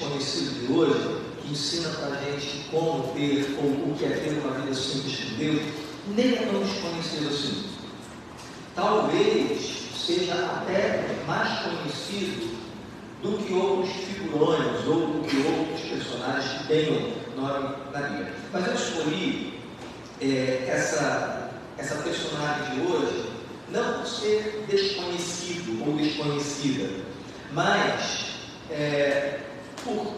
desconhecido de hoje, que ensina para a gente como ter, ou o que é ter uma vida simples com Deus, nem é tão desconhecido assim. Talvez seja até mais conhecido do que outros figurões ou do que outros personagens que tenham nome na Bíblia. Mas eu escolhi essa personagem de hoje não por ser desconhecido ou desconhecida, mas por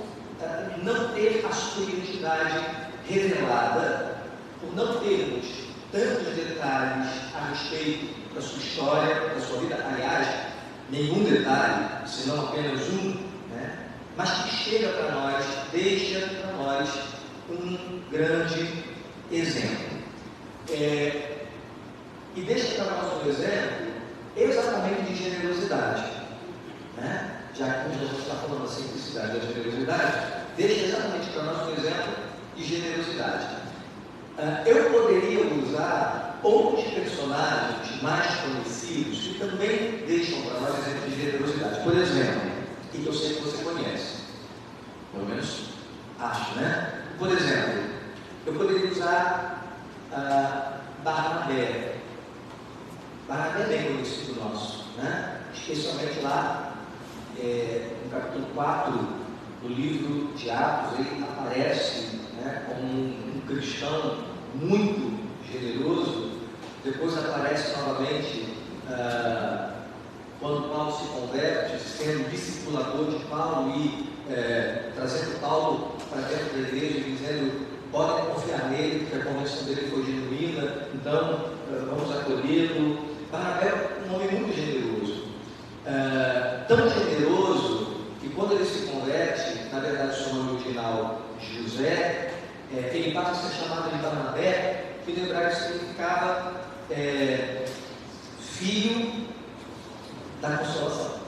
não ter a sua identidade revelada, por não termos tantos detalhes a respeito da sua história, da sua vida, aliás, nenhum detalhe, senão apenas um, né? Mas que chega para nós, deixa para nós um grande exemplo. E deixa para nós um exemplo exatamente de generosidade, né? Já que Jesus está falando da simplicidade da generosidade, deixa exatamente para nós um exemplo de generosidade. Eu poderia usar outros personagens mais conhecidos que também deixam para nós exemplo de generosidade. Por exemplo, e que eu sei que você conhece, pelo menos acho, né? Por exemplo, eu poderia usar Barnabé. Barnabé é bem conhecido nosso, né? Especialmente lá no capítulo 4 do livro de Atos, ele aparece, né, como um cristão muito generoso. Depois aparece novamente quando Paulo se converte, sendo discipulador de Paulo e trazendo Paulo para dentro da igreja e dizendo: podem confiar nele, porque a conversão dele foi genuína, então vamos acolhê-lo. Barnabé é um homem muito generoso, tão generoso que quando ele se converte, na verdade o seu nome original José, ele passa a ser chamado de Barnabé, que no hebraico significava filho da consolação,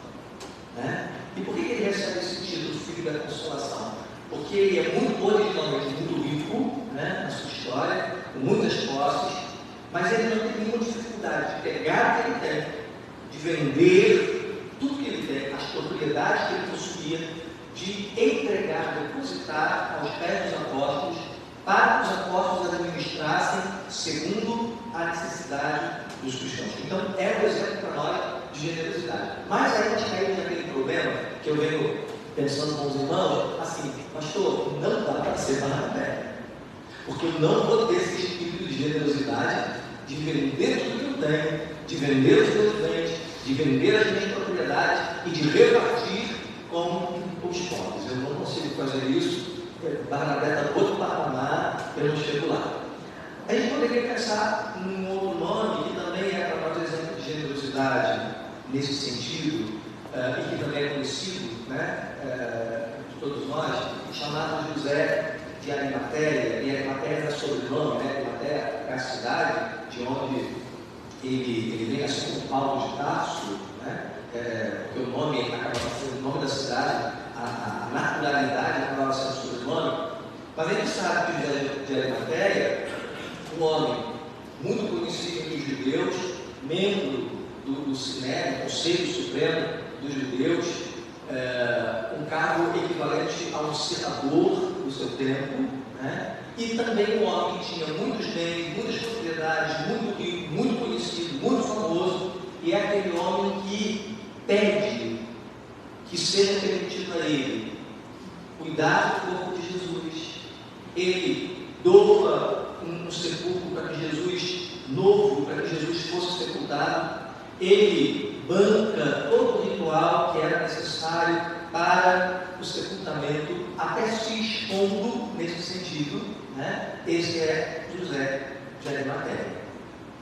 né? E por que ele recebe esse título, filho da consolação? Porque ele é originalmente muito rico, né, na sua história, com muitas posses, mas ele não tem nenhuma dificuldade de pegar o que ele tem, de vender tudo que ele tem, as propriedades que ele possuía, de entregar, depositar aos pés dos apóstolos, para que os apóstolos administrassem segundo a necessidade dos cristãos. Então, é um exemplo para nós de generosidade. Mas aí a gente caiu naquele problema que eu venho pensando com os irmãos, assim: pastor, não dá para ser Barnabé, porque eu não vou ter esse espírito de generosidade, de vender tudo que eu tenho, de vender os meus bens, de vender as minhas propriedades e de repartir com os pobres. Eu não consigo fazer isso. Barnabé está outro patamar, eu não chego lá. A gente poderia pensar num outro nome que também é para nós exemplo de generosidade nesse sentido, e que também é conhecido, né, de todos nós, chamado José de Arimateia. E Arimateia é sobrenome, né? Arimateia é a cidade de onde ele vem, assim como Paulo de Tarso, né? Porque o nome acaba sendo o nome da cidade, a naturalidade acaba sendo o sobrenome. Mas a gente sabe que José de Arimateia, um homem muito conhecido entre os judeus, membro do Sinédrio, Conselho Supremo dos Judeus, um cargo equivalente a um senador do seu tempo, né? E também um homem que tinha muitos bens, muitas propriedades, muito rico, muito conhecido, muito famoso, e é aquele homem que pede que seja permitido a ele cuidar do corpo de Jesus. Ele doa um sepulcro para que Jesus, novo, para que Jesus fosse sepultado. Ele banca todo o ritual que era necessário para o sepultamento, até se expondo nesse sentido, né? Esse é José de Arimateia,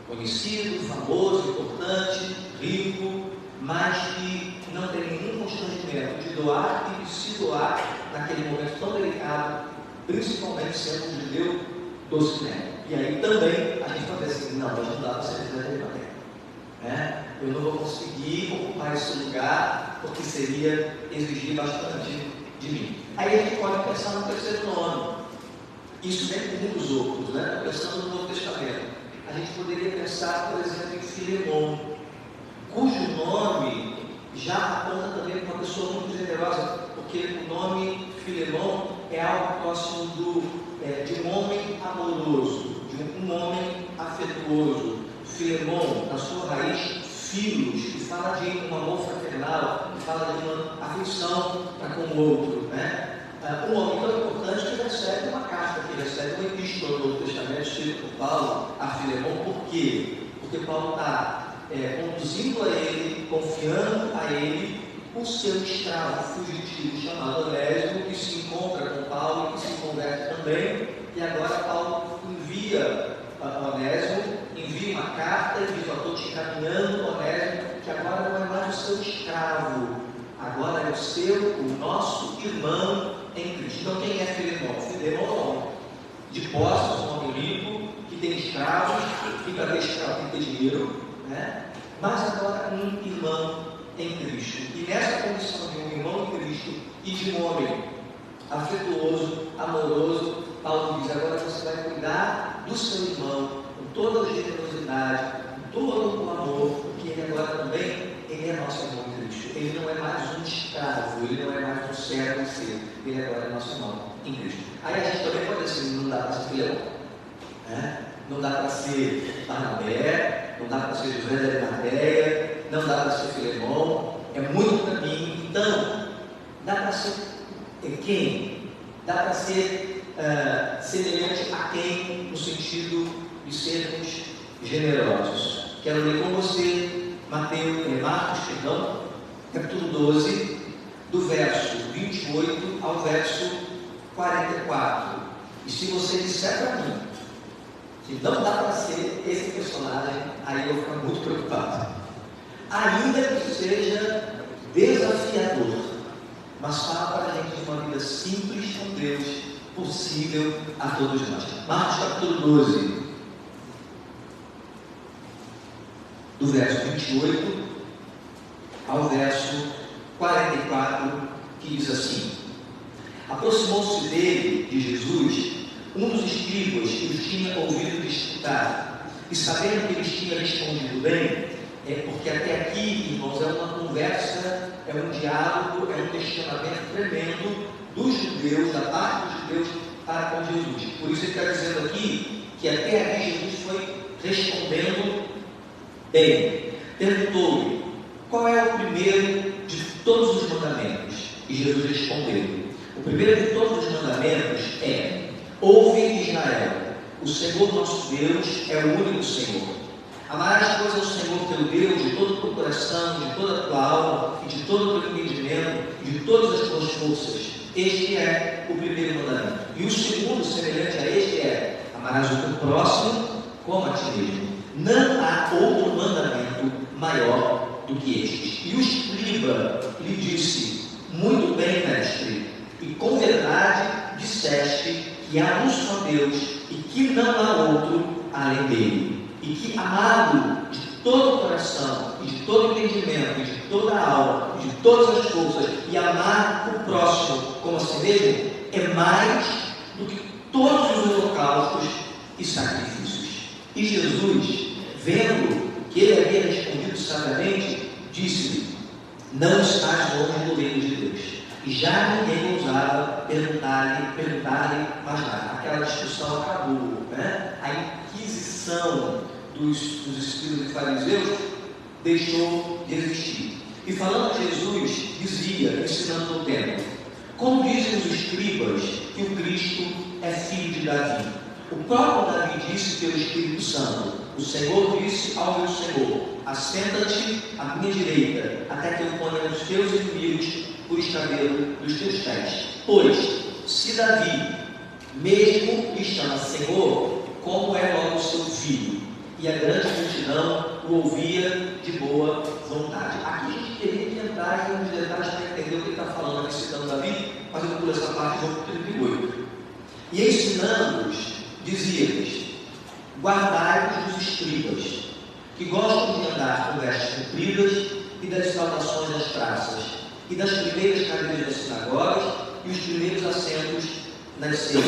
conhecido, famoso, importante, rico, mas que não tem nenhum constrangimento de doar e de se doar naquele momento tão delicado, principalmente sendo um judeu do Sinédrio. E aí também a gente vai dizer assim: não, mas não dá para ser José de Arimateia, né? Eu não vou conseguir ocupar esse lugar, porque seria exigir bastante de mim. Aí a gente pode pensar no terceiro nome. Isso vem com muitos outros, né? Pensando no Novo Testamento, a gente poderia pensar, por exemplo, em Filemão, cujo nome já aponta também para uma pessoa muito generosa, porque porque o nome Filemon é algo próximo de um homem amoroso, de um homem afetuoso. Filemon, na sua raiz, filhos, que fala de um amor fraternal, que fala de uma afeição para com o outro, né? Um homem tão importante que recebe uma carta, que recebe uma epístola do Novo Testamento, escrita por Paulo a Filemon. Por quê? Porque Paulo está conduzindo a ele, confiando a ele, o seu escravo fugitivo chamado Onésimo, que se encontra com Paulo e que se converte também. E agora Paulo envia a Onésimo, envia uma carta e diz: estou te encaminhando, Onésimo, que agora não é mais o seu escravo, agora é o nosso irmão em Cristo. Então quem é Filemon? Filemon é um homem de posses, um homem rico, que tem escravos, que para ter escravo tem que ter dinheiro, né? Mas agora um irmão em Cristo. E nessa condição de um irmão em Cristo e de um homem afetuoso, amoroso, Paulo diz: agora você vai cuidar do seu irmão com toda a generosidade, com todo o amor, porque ele agora também é nosso irmão em Cristo. Ele não é mais um escravo, ele não é mais um servo seu, ele agora é nosso irmão em Cristo. Aí a gente também pode dizer: não dá para ser Filemon, né? Não dá para ser Barnabé, não dá para ser José de Arimateia, não dá para ser Filemon, é muito caminho. Então, dá para ser quem? Dá para ser semelhante a quem, no sentido de sermos generosos. Quero ler com você Marcos, capítulo 12, do verso 28 ao verso 44. E se você disser para mim que não dá para ser esse personagem, aí eu vou ficar muito preocupado. Ainda que seja desafiador, mas fala para a gente de uma vida simples com Deus, possível a todos nós. Marcos capítulo 12, do verso 28 ao verso 44, que diz assim: aproximou-se dele, de Jesus, um dos escribas que os tinha ouvido disputar, e sabendo que eles tinham respondido bem, porque até aqui, irmãos, é uma conversa, é um diálogo, é um questionamento tremendo dos judeus, da parte dos judeus para com Jesus. Por isso ele está dizendo aqui que até aqui Jesus foi respondendo bem. Perguntou-lhe: qual é o primeiro de todos os mandamentos? E Jesus respondeu: o primeiro de todos os mandamentos é: ouve, Israel, o Senhor nosso Deus é o único Senhor. Amarás, pois, ao Senhor teu Deus de todo o teu coração, de toda a tua alma, e de todo o teu entendimento, e de todas as tuas forças. Este é o primeiro mandamento. E o segundo, semelhante a este, é: amarás o teu próximo como a ti mesmo. Não há outro mandamento maior do que este. E o escriba lhe disse: muito bem, mestre, e com verdade disseste que há um só Deus e que não há outro além dele, e que amá-lo de todo o coração, e de todo o entendimento, e de toda a alma, e de todas as forças, e amar o próximo como a si mesmo, é mais do que todos os holocaustos e sacrifícios. E Jesus, vendo que ele havia respondido sabiamente, disse-lhe: não estás longe do reino de Deus. E já ninguém ousava perguntar-lhe mais nada. Aquela discussão acabou, né? A inquisição dos escribas e fariseus deixou de existir. E falando de Jesus, dizia, ensinando no templo: como dizem os escribas que o Cristo é filho de Davi? O próprio Davi disse pelo Espírito Santo: o Senhor disse ao meu Senhor: assenta-te à minha direita, até que eu ponha os teus inimigos por escabelo dos teus pés. Pois, se Davi mesmo lhe chama Senhor, como é logo o seu filho? E a grande multidão o ouvia de boa vontade. Aqui a gente teria que entrar em alguns detalhes para entender o que ele está falando aqui, citando Davi, mas eu vou pular essa parte do jogo 38. E ensinando-os, dizia-lhes: guardai-vos dos escribas, que gostam de andar com vestes compridas e das saudações das praças, e das primeiras cadeiras das sinagogas e os primeiros assentos nas ceias,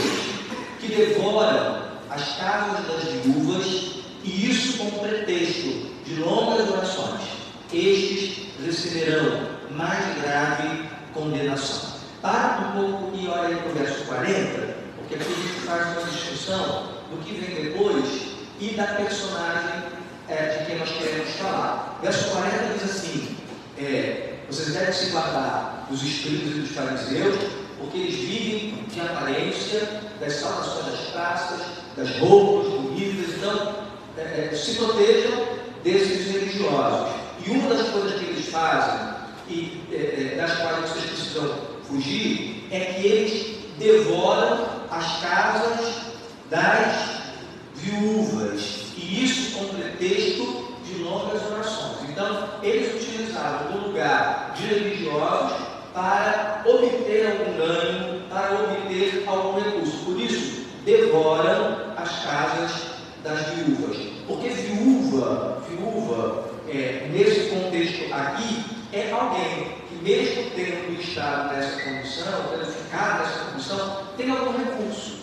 que devoram as casas das viúvas, e isso com pretexto de longas orações. Estes receberão mais grave condenação. Para um pouco e olha aí para o verso 40, porque aqui a gente faz uma discussão do que vem depois e da personagem de quem nós queremos falar. Verso 40 diz assim: vocês devem se guardar dos escribas e dos fariseus, porque eles vivem de aparência, das saudações das praças, das roupas bonitas. Então, se protejam desses religiosos. E uma das coisas que eles fazem, e das quais vocês precisam fugir, é que eles devoram as casas das viúvas, e isso com pretexto de longas orações. Então, eles utilizavam o lugar de religiosos para obter algum ganho, para obter algum recurso. Por isso, devoram as casas das viúvas. Porque viúva, nesse contexto aqui, é alguém que, mesmo tendo estado nessa condição, tendo ficado nessa condição, tem algum recurso,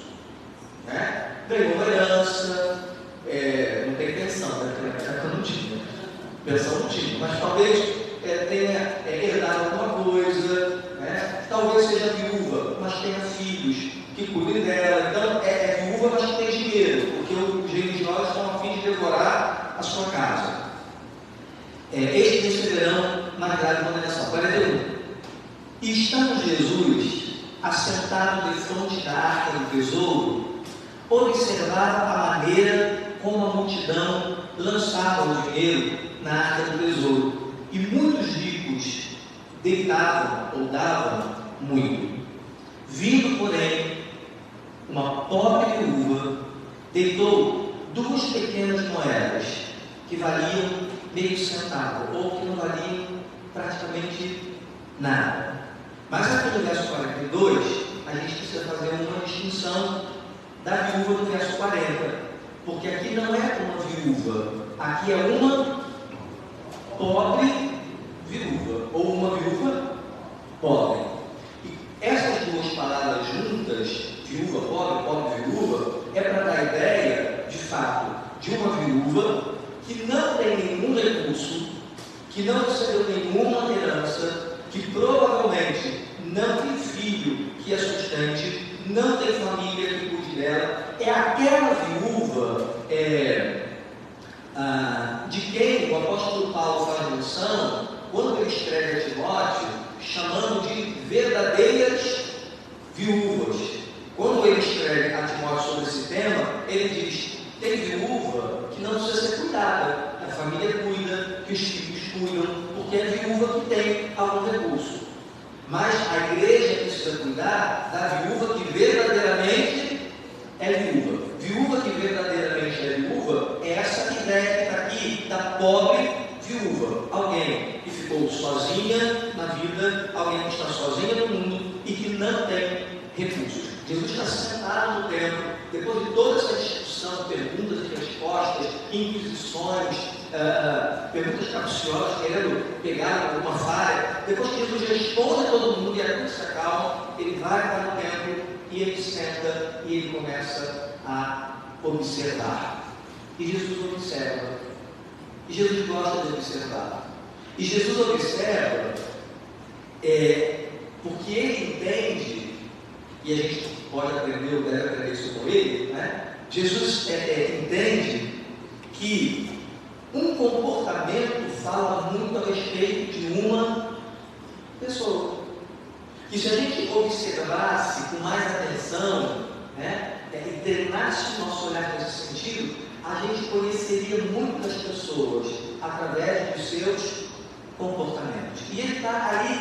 né? Ganhou uma herança, não tem pensão, né? Não tinha, pensão não tinha, mas talvez tenha herdado alguma coisa, né? Talvez seja viúva, mas tenha filhos que cuidem dela. Então é viúva, mas tem dinheiro, porque os religiosos estão a fim de devorar a sua casa. Eles receberão uma grande condenação. 41. E estando Jesus assentado defronte da arca do tesouro, observava a maneira como a multidão lançava o dinheiro na arca do tesouro, e muitos ricos deitavam ou davam muito. Vindo, porém, uma pobre viúva, deitou 2 pequenas moedas, que valiam meio centavo, ou que não valiam praticamente nada. Mas aqui no verso 42, a gente precisa fazer uma distinção da viúva do verso 40, porque aqui não é uma viúva, aqui é uma pobre viúva, ou uma viúva pobre. E essas duas palavras juntas, viúva pobre, pobre viúva, é para dar a ideia, de fato, de uma viúva que não tem nenhum recurso, que não recebeu nenhuma herança, que provavelmente não tem filho que a sustente, não tem família que cuide dela. É aquela viúva de quem o apóstolo Paulo faz menção quando ele escreve a Timóteo, chamando de verdadeiras viúvas. Quando ele escreve a Timóteo sobre esse tema, ele diz: tem viúva que não precisa ser cuidada, a família cuida, que os filhos cuidam, porque é viúva que tem algum recurso. Mas a igreja precisa cuidar da viúva que verdadeiramente é viúva. Viúva que verdadeiramente é viúva é essa ideia que está aqui, da pobre viúva. Alguém que ficou sozinha na vida, alguém que está sozinha no mundo e que não tem recursos. Jesus está sentado no templo, depois de toda essa discussão, perguntas e respostas, inquisições, perguntas capciosas, querendo pegar alguma falha. Depois que Jesus responde a todo mundo e a tudo se acalma, ele vai para o templo e ele senta e ele começa a observar. E Jesus observa. E Jesus gosta de observar. E Jesus observa porque ele entende, e a gente pode aprender ou deve aprender isso com ele, né? Jesus entende que um comportamento fala muito a respeito de uma pessoa. Que se a gente observasse com mais atenção, né, e treinasse o nosso olhar nesse sentido, a gente conheceria muitas pessoas através dos seus comportamentos. E ele está ali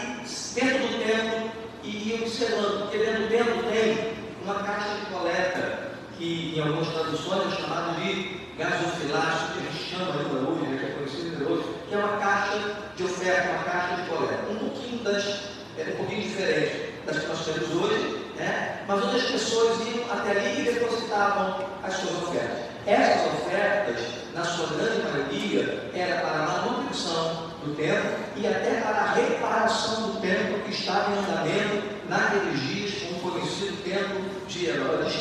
dentro do templo e observando, porque dentro do templo tem uma caixa de coleta, que em algumas traduções é chamado de gasofilácio, que a gente chama ainda hoje, né, que é conhecido hoje, que é uma caixa de oferta, uma caixa de coleta, um pouquinho diferente das que nós temos hoje, né? Mas onde as pessoas iam até ali e depositavam as suas ofertas. Essas ofertas, na sua grande maioria, era para a manutenção do templo e até para a reparação do templo que estava em andamento naqueles dias, como conhecido templo de Herodes,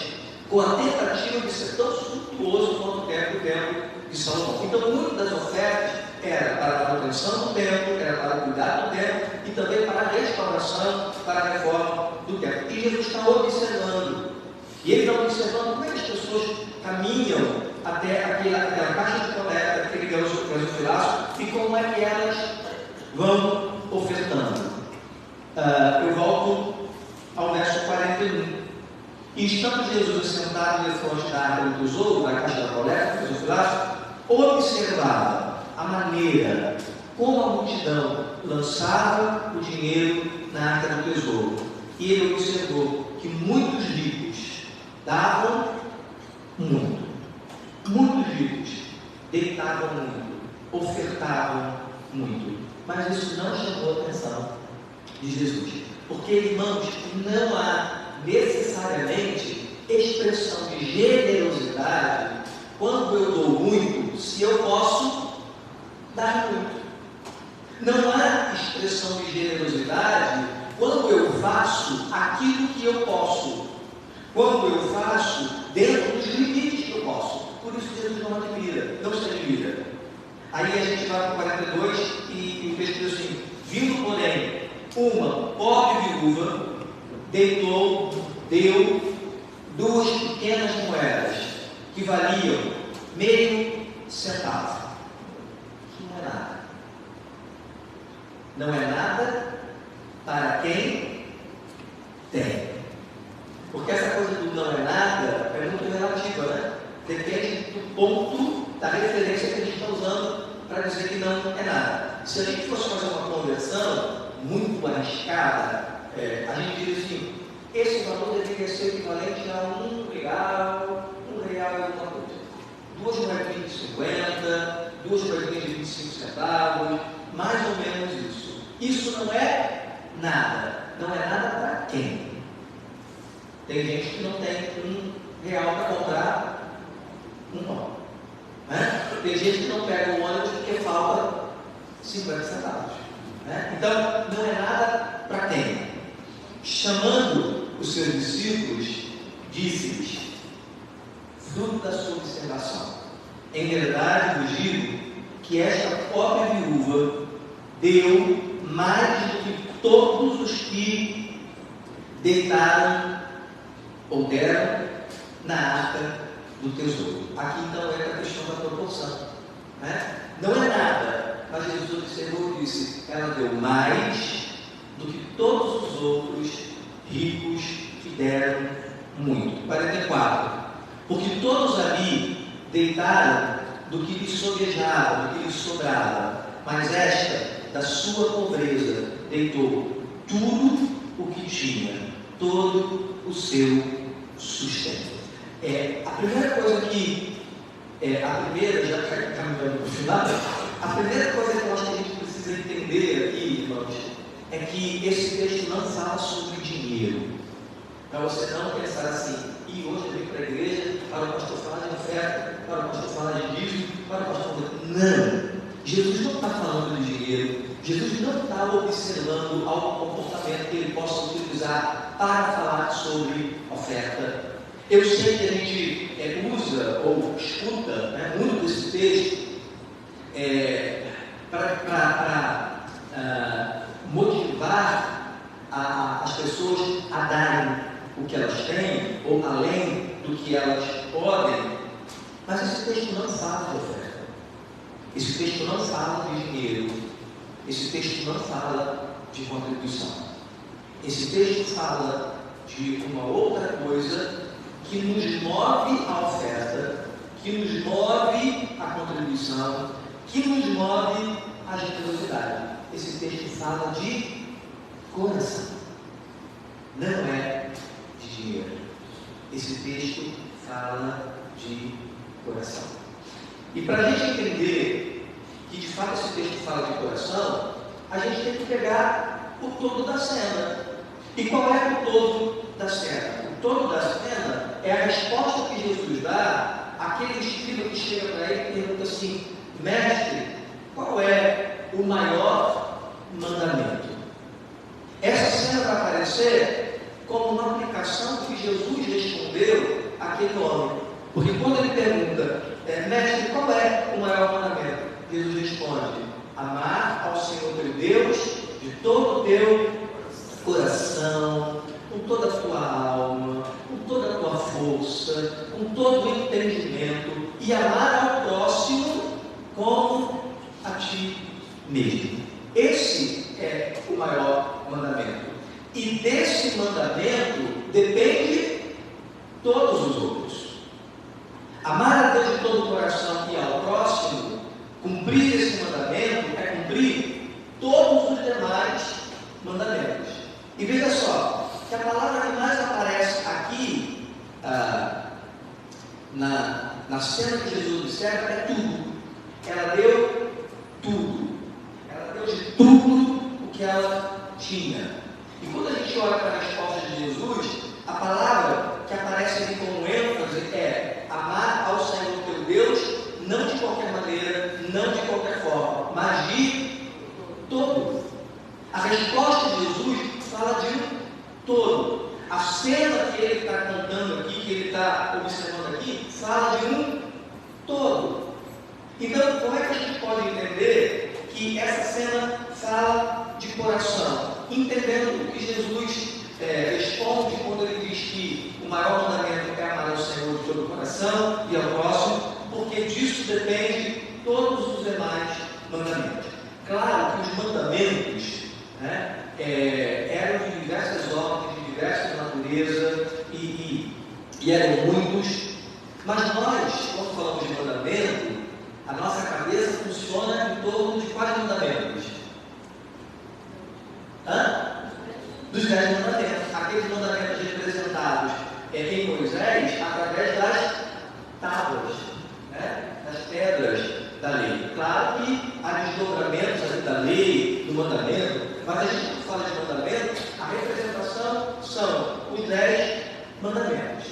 com a tentativa de ser tão suntuoso quanto o templo de Salomão. Então, muitas das ofertas era para a manutenção do templo, era para cuidar do templo e também para a restauração, para a reforma do templo. E Jesus está observando. E ele está observando como é que as pessoas caminham até aquela caixa de coleta, aquele gasofilaço, e como é que elas vão ofertando. Eu volto ao verso 41. E estando Jesus sentado defronte da arca do tesouro, da caixa da coleta, do gasofilaço, observava a maneira como a multidão lançava o dinheiro na arca do tesouro. E ele observou que muitos ricos davam muito, muitos ricos deitavam muito, ofertavam muito, mas isso não chamou a atenção de Jesus, porque, irmãos, não há necessariamente expressão de generosidade quando eu dou muito, se eu posso dar muito. Não há expressão de generosidade quando eu faço aquilo que eu posso, quando eu faço dentro dos limites que eu posso. Por isso Jesus não admira, não se admira. Aí a gente vai para o 42 e o texto diz assim: vindo, porém, uma pobre viúva deu 2 pequenas moedas que valiam meio centavo. Que não é nada. Não é nada para quem tem. Porque essa coisa do não é nada é muito relativa, né? Depende do ponto da referência que a gente está usando para dizer que não é nada. Se a gente fosse fazer uma conversão muito arriscada, a gente diz assim: esse valor deveria ser equivalente a R$1 e alguma coisa. 2 moedinhas de 50, 2 moedinhas de 25 centavos, mais ou menos isso. Isso não é nada. Não é nada para quem? Tem gente que não tem R$1 para comprar um pão. Né? Tem gente que não pega o ônibus porque falta 50 centavos. Né? Então, não é nada para quem? Chamando os seus discípulos, disse-lhes: fruto da sua observação, em verdade vos digo que esta pobre viúva deu mais do que todos os que deitaram ou deram na arca do tesouro. Aqui então é a questão da proporção. Né? Não é nada, mas Jesus observou e disse: ela deu mais do que todos os outros ricos que deram muito. 44. Porque todos ali deitaram do que lhes sobejava, do que lhes sobrava, mas esta, da sua pobreza, deitou tudo o que tinha, todo o seu sustento. A primeira coisa já caminhando para o final, a primeira coisa que eu acho que a gente precisa entender aqui, irmãos, é que esse texto não fala sobre dinheiro. Para você não pensar assim: e hoje eu vim para a igreja para o pastor falar de oferta, para o pastor falar de dízimo, para o pastor falar... Não! Jesus não está falando de dinheiro. Jesus não está observando algum comportamento que ele possa utilizar para falar sobre oferta. Eu sei que a gente usa ou escuta muito desse texto para motivar as pessoas a darem o que elas têm, ou além do que elas podem. Mas esse texto não fala de oferta. Esse texto não fala de dinheiro. Esse texto não fala de contribuição. Esse texto fala de uma outra coisa que nos move a oferta, que nos move a contribuição, que nos move a generosidade. Esse texto fala de coração, não é de dinheiro. Esse texto fala de coração. E para a gente entender que de fato esse texto fala de coração, a gente tem que pegar o todo da cena. E qual é o todo da cena? O todo da cena é a resposta que Jesus dá àquele escriba que chega para ele e pergunta assim: mestre, qual é o maior mandamento? Essa cena vai aparecer como uma aplicação que Jesus respondeu àquele homem. Porque quando ele pergunta: mestre, qual é o maior mandamento? Jesus responde: amar ao Senhor teu Deus de todo o teu coração, com toda a tua alma, com toda a tua força, com todo o entendimento, e amar ao próximo como a ti mesmo. Esse é o maior mandamento. E desse mandamento depende todos os outros. Amar a Deus de todo o coração e ao próximo, cumprir esse mandamento é cumprir todos os demais mandamentos. E veja só, que a palavra que mais aparece aqui, na cena que Jesus observa, é tudo. Ela deu tudo. Ela deu de tudo o que ela tinha. E quando a gente olha para a resposta de Jesus, a palavra que aparece aqui como ênfase é amar ao Senhor teu Deus, não de qualquer maneira, não de qualquer forma, mas de todo. A resposta de Jesus fala de um todo. A cena que ele está contando aqui, que ele está observando aqui, fala de um todo. Então, como é que a gente pode entender que essa cena fala de coração? Entendendo o que Jesus responde quando ele diz que o maior mandamento é amar ao Senhor de todo o coração e ao próximo, porque disso depende todos os demais mandamentos. Claro que os mandamentos eram de diversas ordens, de diversas naturezas e eram muitos, mas nós, quando falamos de mandamento, a nossa cabeça funciona em torno de quais mandamentos? Dos 10 mandamentos, aqueles mandamentos representados em Moisés através das tábuas, das pedras da lei. Claro que há desdobramentos ali da lei, do mandamento, mas a gente não fala de mandamento, a representação são os 10 mandamentos.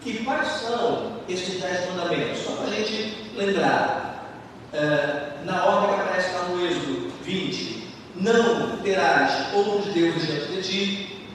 E quais são esses 10 mandamentos? Só para a gente lembrar, na ordem que aparece lá no Êxodo 20, não terás outros deuses diante de ti,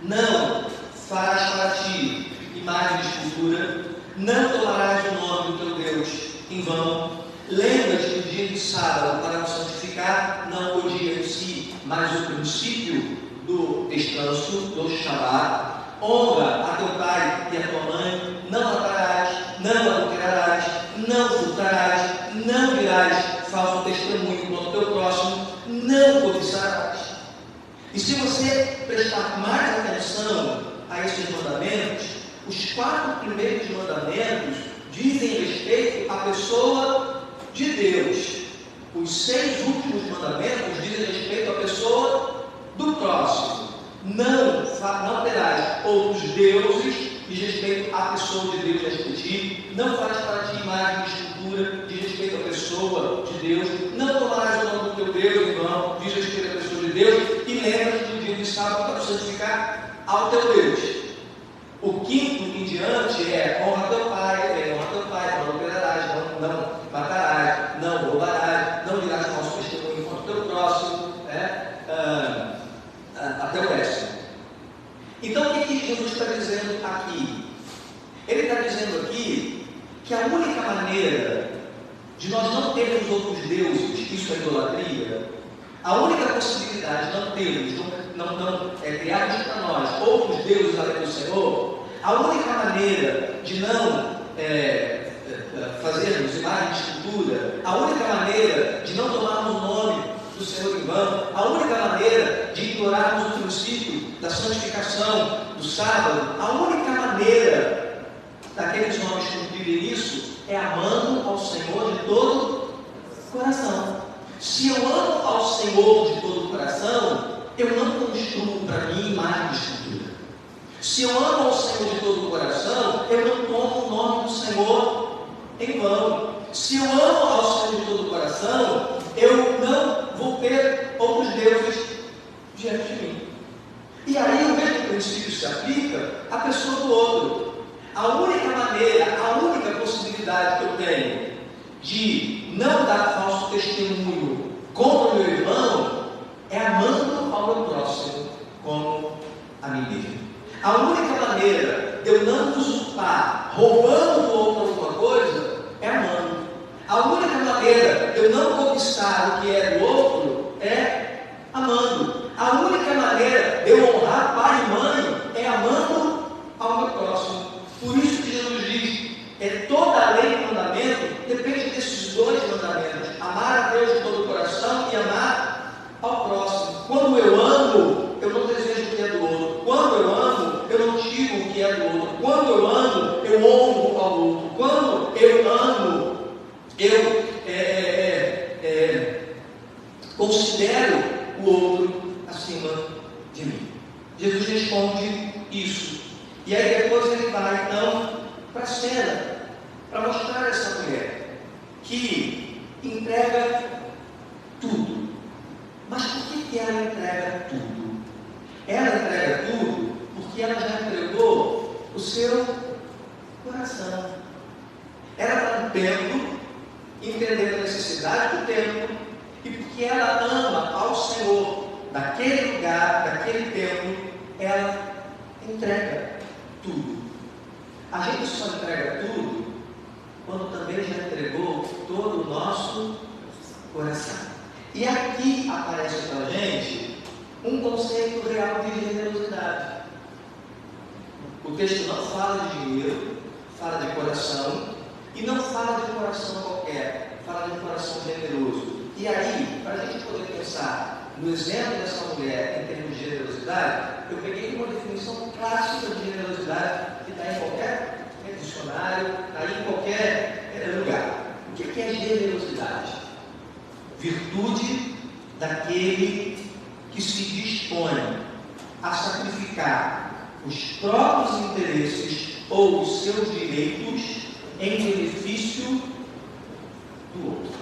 não farás para ti imagem de escultura, não tomarás o nome do teu Deus em vão, lembra-te do dia de sábado para o santificar, não o dia em si, mas o princípio do descanso, do Shabat. Honra a teu pai e a tua mãe, não matarás, não adulterarás, não furtarás, não dirás falso testemunho contra o teu próximo, não cobiçarás. E se você prestar mais atenção a esses mandamentos, os 4 primeiros mandamentos dizem respeito à pessoa de Deus. Os 6 últimos mandamentos dizem respeito à pessoa do próximo. Não terás outros deuses, diz respeito à pessoa de Deus diante de ti. Não farás para ti imagem de escultura, diz respeito à pessoa de Deus. Não tomarás o nome do teu Deus em vão, diz respeito à pessoa de Deus. E lembra-te do dia de sábado para santificar ao teu Deus. O 5º em diante é honra teu pai, não adulterarás, não matarás, não roubarás, não dirás falso testemunho contra o teu próximo, até o 10º. Então o que Jesus está dizendo aqui? Ele está dizendo aqui que a única maneira de nós não termos outros deuses, isso é idolatria, a única possibilidade de não termos, criarmos para nós outros deuses além do Senhor, a única maneira de não fazermos imagem de escultura, a única maneira de não tomarmos o nome do Senhor em vão, a única maneira de ignorarmos o princípio da santificação do sábado, a única maneira daqueles homens cumprirem isso é amando ao Senhor de todo o coração. Se eu amo ao Senhor de todo o coração, eu não construo para mim imagem de escultura. Se eu amo ao Senhor de todo o coração, eu não tomo o nome do Senhor em vão. Se eu amo ao Senhor de todo o coração, eu não vou ter outros deuses diante de mim. E aí o mesmo princípio se aplica à pessoa do outro. A única maneira, a única possibilidade que eu tenho de não dar falso testemunho contra o meu irmão é amando ao meu próximo como a mim mesmo. A única maneira de eu não usurpar, roubando do outro alguma coisa, é amando. A A única maneira de eu não conquistar o que é do outro é amando. A única maneira de eu honrar pai e mãe é amando ao meu próximo. Por isso que Jesus diz, toda a lei e mandamento depende desses dois mandamentos: amar a Deus de todo o coração e amar ao próximo. Quando eu amo, eu não desejo o que é do outro. Quando eu amo, eu não tiro o que é do outro. Quando eu amo, eu honro ao outro. Quando eu amo, eu considero o outro acima de mim. Jesus responde isso. E aí depois ele vai então para a cena, para mostrar a essa mulher que entrega tudo. Mas por que ela entrega tudo? Ela entrega tudo porque ela já entregou o seu coração. Ela está no templo, entendendo a necessidade do templo, e porque ela ama ao Senhor daquele lugar, daquele templo, ela entrega tudo. A gente só entrega tudo quando também já entregou todo o nosso coração. E aqui aparece para a gente um conceito real de generosidade. O texto não fala de dinheiro, fala de coração, e não fala de coração qualquer, fala de coração generoso. E aí, para a gente poder pensar no exemplo dessa mulher em termos de generosidade, eu peguei uma definição clássica de generosidade que está em qualquer dicionário, está em qualquer lugar. O que é generosidade? Virtude daquele que se dispõe a sacrificar os próprios interesses ou os seus direitos em benefício do outro.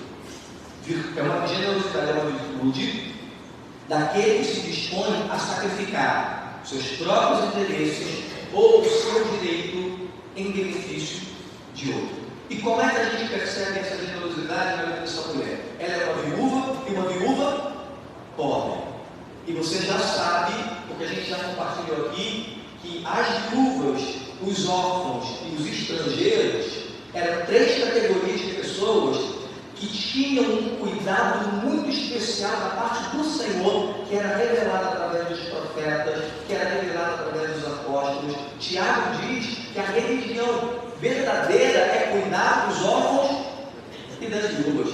É uma generosidade, é uma virtude daquele que se dispõe a sacrificar seus próprios interesses ou o seu direito em benefício de outro. E como é que a gente percebe essa generosidade na vida dessa mulher? Ela é uma viúva e uma viúva pobre. E você já sabe, porque a gente já compartilhou aqui, que as viúvas, os órfãos e os estrangeiros eram 3 categorias de pessoas que tinham um cuidado muito especial da parte do Senhor, que era revelado através dos profetas, que era revelado através dos apóstolos. Tiago diz que a religião verdadeira é cuidar dos órfãos e das viúvas.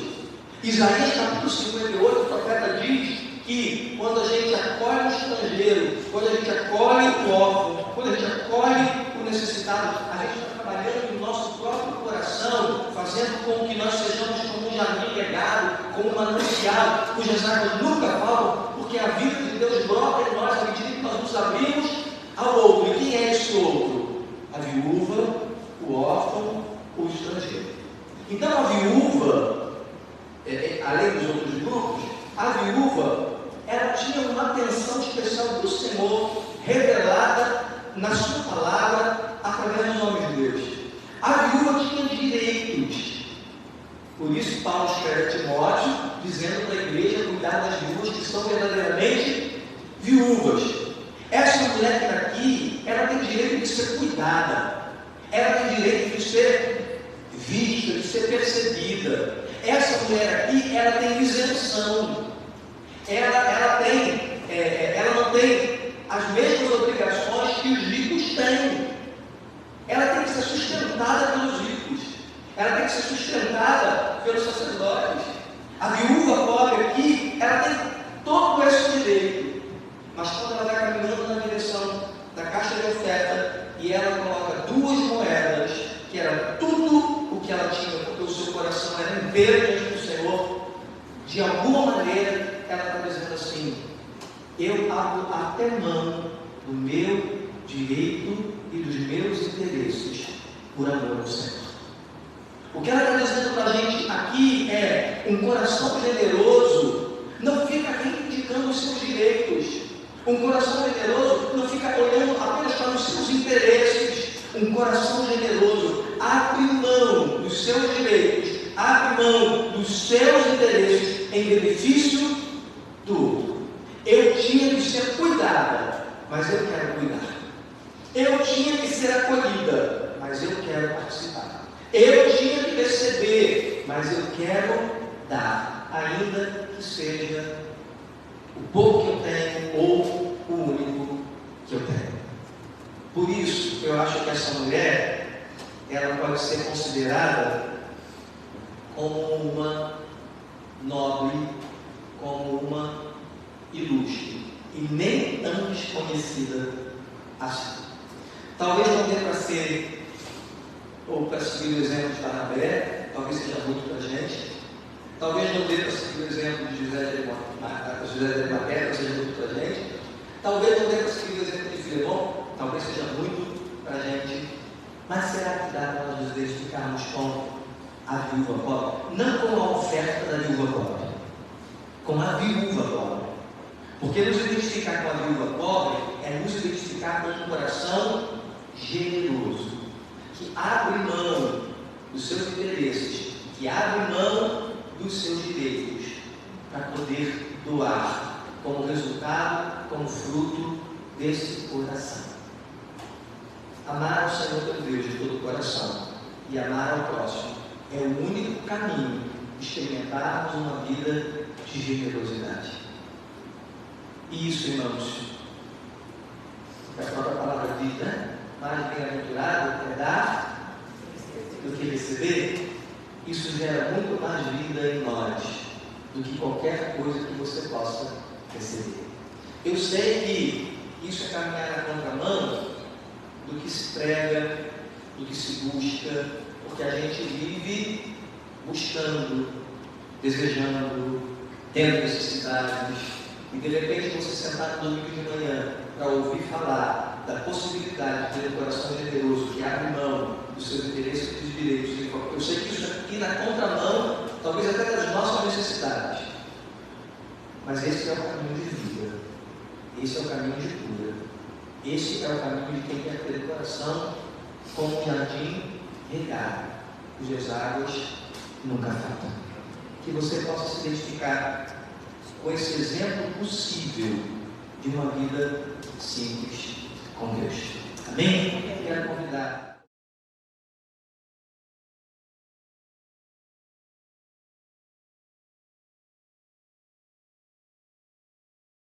Isaías capítulo 58, o profeta diz que quando a gente acolhe o estrangeiro, quando a gente acolhe o órfão, quando a gente acolhe o necessitado, a gente está trabalhando no nosso próprio coração, fazendo com que nós sejamos como um jardim regado, como um manancial, cujas águas nunca faltam, porque a vida de Deus brota em nós à medida que nós nos abrimos ao outro. E quem é esse outro? A viúva, o órfão, o estrangeiro. Então a viúva, além dos outros grupos, a viúva, ela tinha uma atenção especial do Senhor, revelada na sua palavra, através dos homens de Deus. A viúva tinha direitos. Por isso Paulo escreve a Timóteo, dizendo para a igreja cuidar das viúvas que são verdadeiramente viúvas. Essa mulher que está aqui, ela tem direito de ser cuidada. Ela tem direito de ser vista, de ser percebida. Essa mulher aqui, ela tem isenção. Ela não tem as mesmas obrigações que os ricos têm. Ela tem que ser sustentada pelos ricos. Ela tem que ser sustentada pelos sacerdotes. A viúva pobre aqui, ela tem todo esse direito. Mas quando ela vai caminhando na direção da caixa de oferta e ela coloca 2 moedas, que era tudo o que ela tinha, porque o seu coração era inteiro diante do Senhor, de alguma maneira ela está dizendo assim: eu abro até mão do meu direito e dos meus interesses por amor ao Senhor. O que ela está dizendo para a gente aqui é: um coração generoso não fica reivindicando os seus direitos. Um coração generoso não fica olhando apenas para os seus interesses. Um coração generoso abre mão dos seus direitos, abre mão dos seus interesses em benefício do outro. Eu tinha que ser cuidada, mas eu quero cuidar. Eu tinha que ser acolhida, mas eu quero participar. Eu tinha que receber mas eu quero dar, ainda que seja o pouco que eu tenho ou o único que eu tenho. Por isso, eu acho que essa mulher, ela pode ser considerada como uma nobre, como uma ilustre, e nem tão desconhecida assim. Talvez não dê para ser, ou para seguir o exemplo de Barnabé, talvez seja muito para a gente. Talvez não dê para seguir o exemplo de José de Arimateia, seja muito para a gente. Talvez não dê para seguir o exemplo de Filemão, talvez seja muito para a gente. Mas será que dá para nós nos identificarmos com a viúva pobre? Não com a oferta da viúva pobre, com a viúva pobre. Porque nos identificar com a viúva pobre é nos identificar com um coração generoso, que abre mão dos seus interesses, que abre mão dos seus direitos, para poder doar, como resultado, como fruto desse coração. Amar ao Senhor teu Deus de todo o coração e amar ao próximo é o único caminho de experimentarmos uma vida de generosidade. E isso, irmãos, a própria palavra diz, né? Mais bem-aventurado é dar do que receber. Isso gera muito mais vida em nós do que qualquer coisa que você possa receber. Eu sei que isso é caminhar na contramão do que se prega, do que se busca, porque a gente vive buscando, desejando, tendo necessidades, e de repente você sentar no domingo de manhã para ouvir falar da possibilidade de ter um coração generoso que abre mão dos seus interesses e dos direitos. Eu sei que isso aqui na contramão, talvez até das nossas necessidades, mas esse é o caminho de vida, esse é o caminho de cura, esse é o caminho de quem quer ter o coração como um jardim regado, cujas águas nunca faltam. Que você possa se identificar com esse exemplo possível de uma vida simples com Deus. Amém? Quero convidar